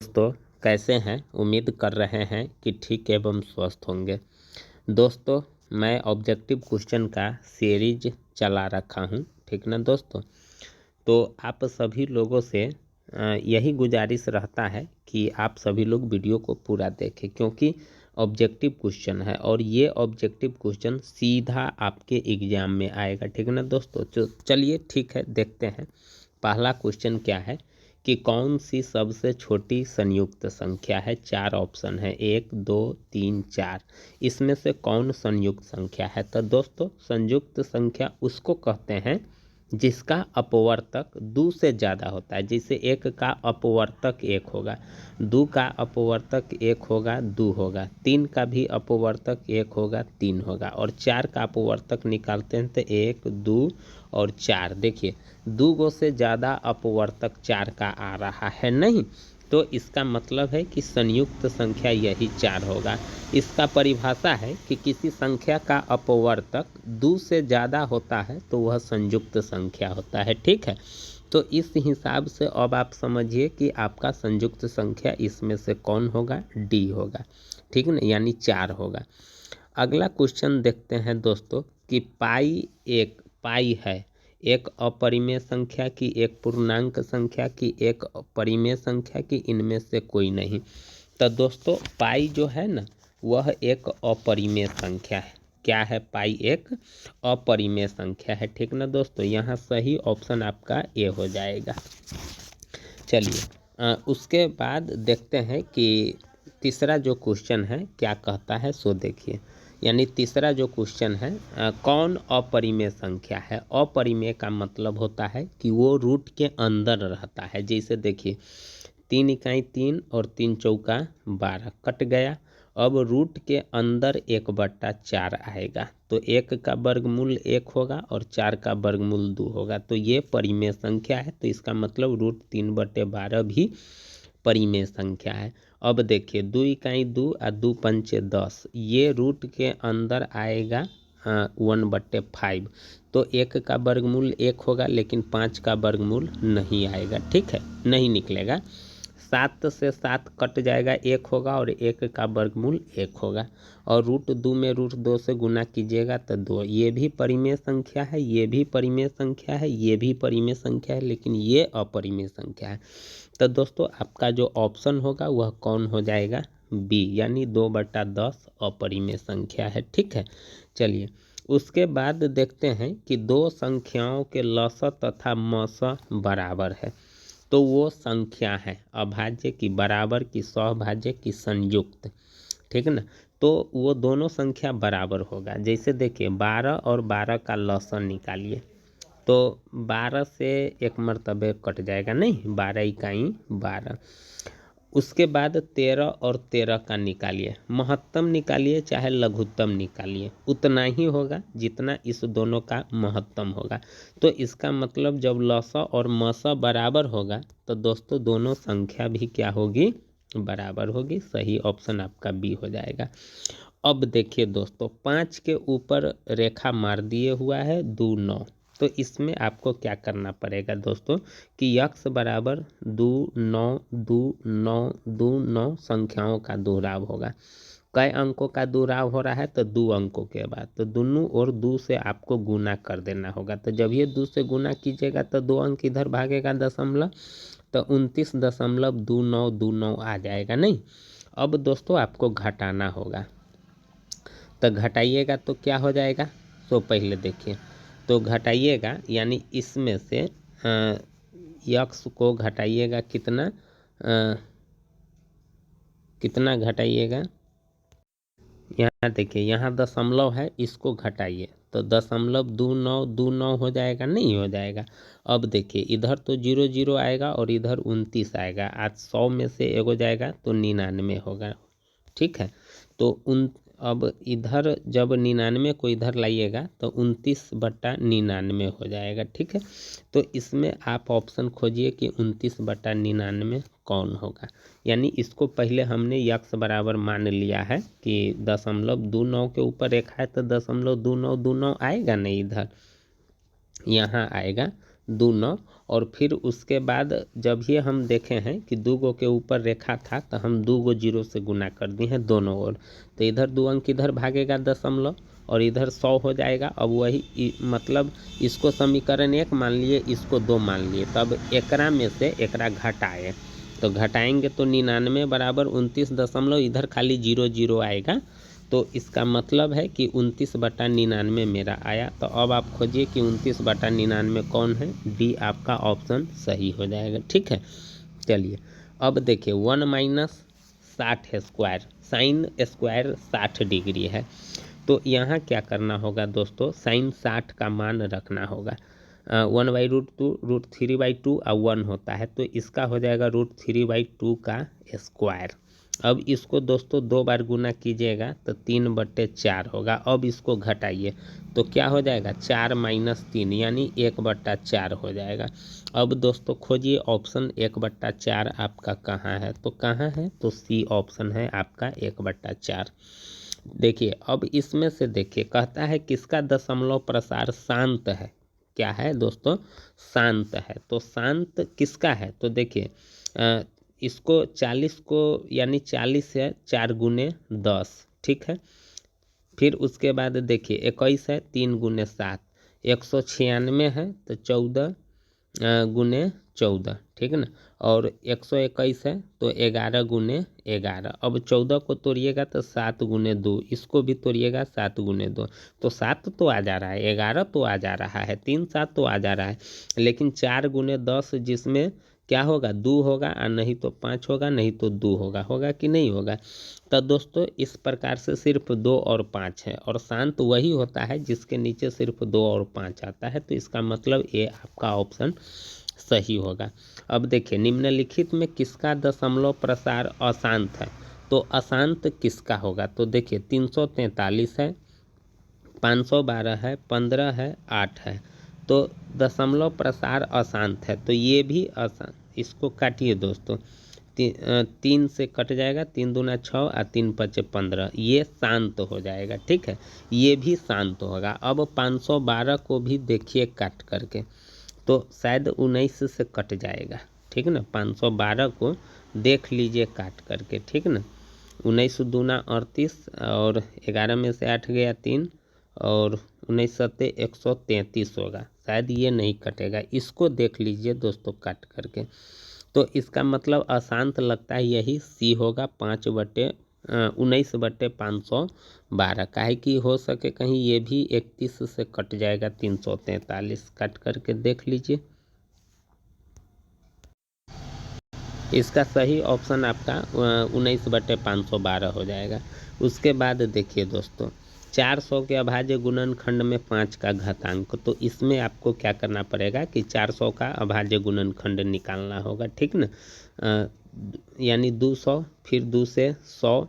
दोस्तों कैसे हैं। उम्मीद कर रहे हैं कि ठीक एवं स्वस्थ होंगे। दोस्तों मैं ऑब्जेक्टिव क्वेश्चन का सीरीज चला रखा हूं, ठीक ना दोस्तों। तो आप सभी लोगों से यही गुजारिश रहता है कि आप सभी लोग वीडियो को पूरा देखें, क्योंकि ऑब्जेक्टिव क्वेश्चन है और ये ऑब्जेक्टिव क्वेश्चन सीधा आपके एग्जाम में आएगा, ठीक ना दोस्तों। तो चलिए ठीक है, देखते हैं पहला क्वेश्चन क्या है कि कौन सी सबसे छोटी संयुक्त संख्या है। 4 ऑप्शन है, 1 2 3 4। इसमें से कौन संयुक्त संख्या है। तो दोस्तों संयुक्त संख्या उसको कहते हैं जिसका अपवर्तक 2 से ज़्यादा होता है। जैसे 1 का अपवर्तक 1 होगा, 2 का अपवर्तक 1 होगा, 2 होगा, 3 का भी अपवर्तक 1 होगा, 3 होगा, और 4 का अपवर्तक निकालते हैं तो 1 2 और 4। देखिए 2 गो से ज़्यादा अपवर्तक 4 का आ रहा है नहीं, तो इसका मतलब है कि संयुक्त संख्या यही 4 होगा। इसका परिभाषा है कि किसी संख्या का अपवर्तक 2 से ज़्यादा होता है तो वह संयुक्त संख्या होता है, ठीक है। तो इस हिसाब से अब आप समझिए कि आपका संयुक्त संख्या इसमें से कौन होगा, डी होगा, ठीक ना, यानी 4 होगा। अगला क्वेश्चन देखते हैं दोस्तों कि पाई है एक अपरिमेय संख्या की, एक पूर्णांक संख्या की, एक परिमेय संख्या की, इनमें से कोई नहीं। तो दोस्तों पाई जो है ना वह एक अपरिमेय संख्या है। क्या है, पाई एक अपरिमेय संख्या है, ठीक ना दोस्तों। यहाँ सही ऑप्शन आपका ए हो जाएगा। चलिए उसके बाद देखते हैं कि तीसरा जो क्वेश्चन है क्या कहता है, सो देखिए। यानी तीसरा जो क्वेश्चन है कौन अपरिमेय संख्या है। अपरिमेय का मतलब होता है कि वो रूट के अंदर रहता है। जैसे देखिए 3 इकाई 3 और 3 चौका 12 कट गया। अब रूट के अंदर 1/4 आएगा, तो 1 का वर्गमूल 1 होगा और 4 का वर्गमूल 2 होगा। तो ये परिमेय संख्या है, तो इसका मतलब रूट 3/12 भी परिमेय संख्या है। अब देखिए 2 इकाई 2 और 2 पंचे 10, ये रूट के अंदर आएगा 1/5। तो 1 का वर्गमूल 1 होगा, लेकिन 5 का वर्गमूल नहीं आएगा, ठीक है, नहीं निकलेगा। 7 से 7 कट जाएगा, 1 होगा और 1 का वर्गमूल 1 होगा। और रूट 2 में रूट 2 से गुना कीजिएगा तो 2। ये भी परिमेय संख्या है, ये भी परिमेय संख्या है, ये भी परिमेय संख्या है, लेकिन ये अपरिमेय संख्या है। तो दोस्तों आपका जो ऑप्शन होगा वह कौन हो जाएगा, बी, यानी 2/10 अपरिमेय संख्या है, ठीक है। चलिए उसके बाद देखते हैं कि दो संख्याओं के लस तथा मस बराबर है, तो वो संख्या है अभाज्य की, बराबर की, सहभाज्य की, संयुक्त, ठीक है ना। तो वो दोनों संख्या बराबर होगा। जैसे देखिए 12 और 12 का लसन निकालिए, तो 12 से एक मरतबे कट जाएगा, नहीं 12 इकाई 12। उसके बाद 13 और 13 का निकालिए, महत्तम निकालिए चाहे लघुत्तम निकालिए, उतना ही होगा जितना इस दोनों का महत्तम होगा। तो इसका मतलब जब लसा और मसा बराबर होगा तो दोस्तों दोनों संख्या भी क्या होगी, बराबर होगी। सही ऑप्शन आपका बी हो जाएगा। अब देखिए दोस्तों 5 के ऊपर रेखा मार दिए हुआ है 2 9, तो इसमें आपको क्या करना पड़ेगा दोस्तों कि यक्स बराबर 2 9 2 9 2 9 संख्याओं का दोहराव होगा। कई अंकों का दोहराव हो रहा है तो 2 अंकों के बाद, तो दोनों और 2 से आपको गुना कर देना होगा। तो जब ये 2 से गुना कीजिएगा तो 2 अंक इधर भागेगा दशमलव, तो 29.2929 आ जाएगा, नहीं। अब दोस्तों आपको घटाना होगा, तो घटाइएगा तो क्या हो जाएगा, तो पहले देखिए, तो घटाइएगा यानी इसमें से यक्स को घटाइएगा कितना घटाइएगा, यहाँ देखिए यहाँ दशमलव है, इसको घटाइए तो 0.2929 हो जाएगा, नहीं हो जाएगा। अब देखिए इधर तो 0 0 आएगा और इधर 29 आएगा, आज 100 में से एगो जाएगा तो 99 होगा, ठीक है। तो अब इधर जब 99 को इधर लाइएगा तो 29/99 हो जाएगा, ठीक है। तो इसमें आप ऑप्शन खोजिए कि 29/99 कौन होगा। यानी इसको पहले हमने यक्स बराबर मान लिया है कि 0.29 के ऊपर रेखा है तो 0.2929 आएगा, नहीं इधर यहाँ आएगा 2 9 और फिर उसके बाद जब ये हम देखे हैं कि 2 गो के ऊपर रेखा था तो हम 2 गो 0 से गुना कर दिए हैं दोनों ओर, तो इधर 2 अंक इधर भागेगा दशमलव और इधर 100 हो जाएगा। अब वही मतलब इसको समीकरण 1 मान लिए, इसको 2 मान लिए, तब एकरा में से एकरा घटाए तो घटाएंगे तो 99 बराबर 29 दशमलव, इधर खाली 0 0 आएगा, तो इसका मतलब है कि 29/99 मेरा आया। तो अब आप खोजिए कि 29/99 कौन है, डी आपका ऑप्शन सही हो जाएगा। ठीक है, चलिए अब देखिए 1 minus 60 square, sine square 60 degree है, तो यहाँ क्या करना होगा दोस्तों, साइन 60 का मान रखना होगा। 1/√2 √3/2 और 1 होता है, तो इसका हो जाएगा √3/2 का स्क्वायर। अब इसको दोस्तों 2 बार गुना कीजिएगा तो 3/4 होगा। अब इसको घटाइए तो क्या हो जाएगा, 4 - 3 यानी 1/4 हो जाएगा। अब दोस्तों खोजिए ऑप्शन 1/4 आपका कहाँ है, तो कहाँ है, तो सी ऑप्शन है आपका 1/4। देखिए अब इसमें से देखिए कहता है किसका दशमलव प्रसार शांत है, क्या है दोस्तों, शांत है, तो शांत किसका है, तो देखिए इसको 40 को यानी 40 है 4 गुने 10, ठीक है। फिर उसके बाद देखिए 21 है 3 गुने 7, 196 है तो 14 गुने 14, ठीक है ना, और 121 है तो 11 गुने 11। अब 14 को तोड़िएगा तो 7 गुने 2, इसको भी तोड़िएगा 7 गुने 2, तो 7 तो आ जा रहा है, 11 तो आ जा रहा है, 3 7 तो आ जा रहा है, लेकिन 4 गुने 10 जिसमें क्या होगा, 2 होगा और नहीं तो 5 होगा, नहीं तो 2 होगा, होगा कि नहीं होगा। तो दोस्तों इस प्रकार से सिर्फ 2 और 5 है, और शांत वही होता है जिसके नीचे सिर्फ 2 और 5 आता है, तो इसका मतलब ये आपका ऑप्शन सही होगा। अब देखिए निम्नलिखित में किसका दशमलव प्रसार अशांत है, तो अशांत किसका होगा, तो देखिए 343 है, 512 है, 15 है, 8 है, तो दशमलव प्रसार अशांत है, तो ये भी अशांत, इसको काटिए दोस्तों, 3 से कट जाएगा, 3 दूना 6 और 3 पचे 15, ये शांत हो जाएगा, ठीक है, ये भी शांत होगा। अब 512 को भी देखिए काट करके, तो शायद 19 से कट जाएगा, ठीक है ना, 512 को देख लीजिए काट करके, ठीक है ना, 19 दूना 38 और 11 में से 8 गया 3 और 19 सत्ते 133 होगा, शायद ये नहीं कटेगा, इसको देख लीजिए दोस्तों काट करके। तो इसका मतलब अशांत लगता है यही सी होगा, 19/512, काहे कि हो सके कहीं ये भी 31 से कट जाएगा, 343 काट करके देख लीजिए। इसका सही ऑप्शन आपका 19/512 हो जाएगा। उसके बाद देखिए दोस्तों 400 के अभाज्य गुणनखंड में 5 का घातांक, तो इसमें आपको क्या करना पड़ेगा कि 400 का अभाज्य गुणनखंड निकालना होगा, ठीक ना, यानी 200 फिर 2 से 100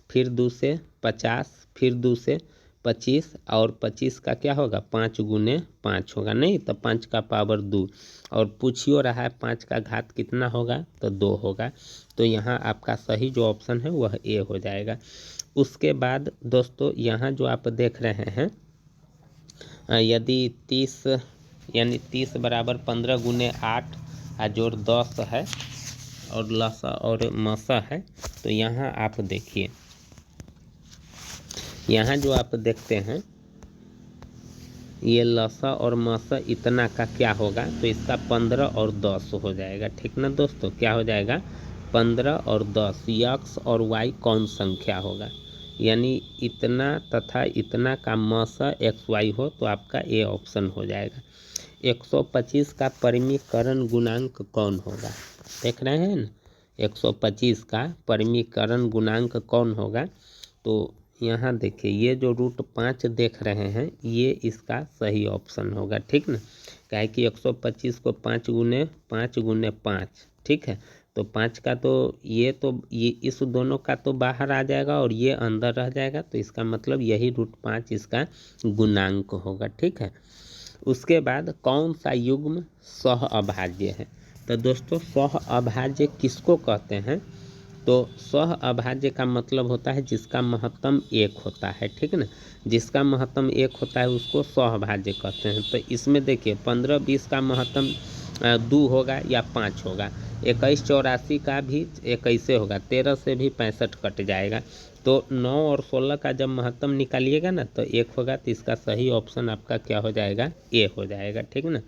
फिर 2 से 50 फिर 2 से 25 और 25 का क्या होगा 5 गुने 5 होगा, नहीं तो 5 का पावर 2, और पूछियो रहा है 5 का घात कितना होगा तो 2 होगा, तो यहाँ आपका सही जो ऑप्शन है वह ए हो जाएगा। उसके बाद दोस्तों यहाँ जो आप देख रहे हैं यदि 30 यानी 30 बराबर 15 गुने 8 जोड़ 10 है और लसा और मसा है, तो यहाँ आप देखिए, यहाँ जो आप देखते हैं ये लसा और मसा इतना का क्या होगा, तो इसका 15 और 10 हो जाएगा, ठीक ना दोस्तों, क्या हो जाएगा 15 और 10, एक्स और वाई कौन संख्या होगा, यानी इतना तथा इतना का मसा एक्स वाई हो तो आपका ए ऑप्शन हो जाएगा। 125 का परिमीकरण गुणांक कौन होगा, देख रहे हैं ना, 125 का परिमीकरण गुणांक कौन होगा, तो यहाँ देखिए ये जो √5 देख रहे हैं ये इसका सही ऑप्शन होगा, ठीक ना, काहे कि 125 को 5 गुने 5, ठीक है, तो 5 का तो ये इस दोनों का तो बाहर आ जाएगा और ये अंदर रह जाएगा, तो इसका मतलब यही √5 इसका गुणांक होगा, ठीक है। उसके बाद कौन सा युग्म सह अभाज्य है, तो दोस्तों सह अभाज्य किसको कहते हैं, तो सह अभाज्य का मतलब होता है जिसका महत्तम 1 होता है, ठीक है ना। जिसका महत्तम 1 होता है उसको सहअभाज्य कहते हैं। तो इसमें देखिए 15-20 का महत्तम 2 होगा या 5 होगा। 21-84 का भी 21 होगा। 13 से भी 65 कट जाएगा। तो 9 और 16 का जब महत्तम निकालिएगा ना तो 1 होगा। तो इसका सही ऑप्शन आपका क्या हो जाएगा, ए हो जाएगा, ठीक है ना।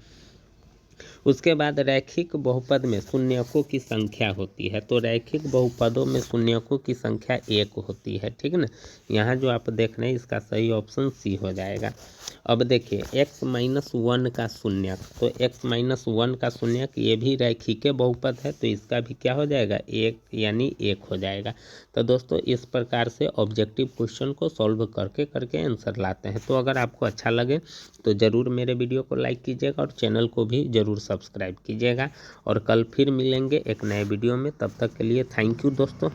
उसके बाद रैखिक बहुपद में शून्यकों की संख्या होती है। तो रैखिक बहुपदों में शून्यकों की संख्या 1 होती है, ठीक है ना। यहाँ जो आप देख रहे हैं इसका सही ऑप्शन सी हो जाएगा। अब देखिए x-1 का शून्यक, तो x-1 का शून्यक ये भी रैखिक बहुपद है, तो इसका भी क्या हो जाएगा, 1 यानी 1 हो जाएगा। तो दोस्तों इस प्रकार से ऑब्जेक्टिव क्वेश्चन को सॉल्व करके आंसर लाते हैं। तो अगर आपको अच्छा लगे तो ज़रूर मेरे वीडियो को लाइक कीजिएगा और चैनल को भी ज़रूर सब्सक्राइब कीजिएगा। और कल फिर मिलेंगे एक नए वीडियो में, तब तक के लिए थैंक यू दोस्तों।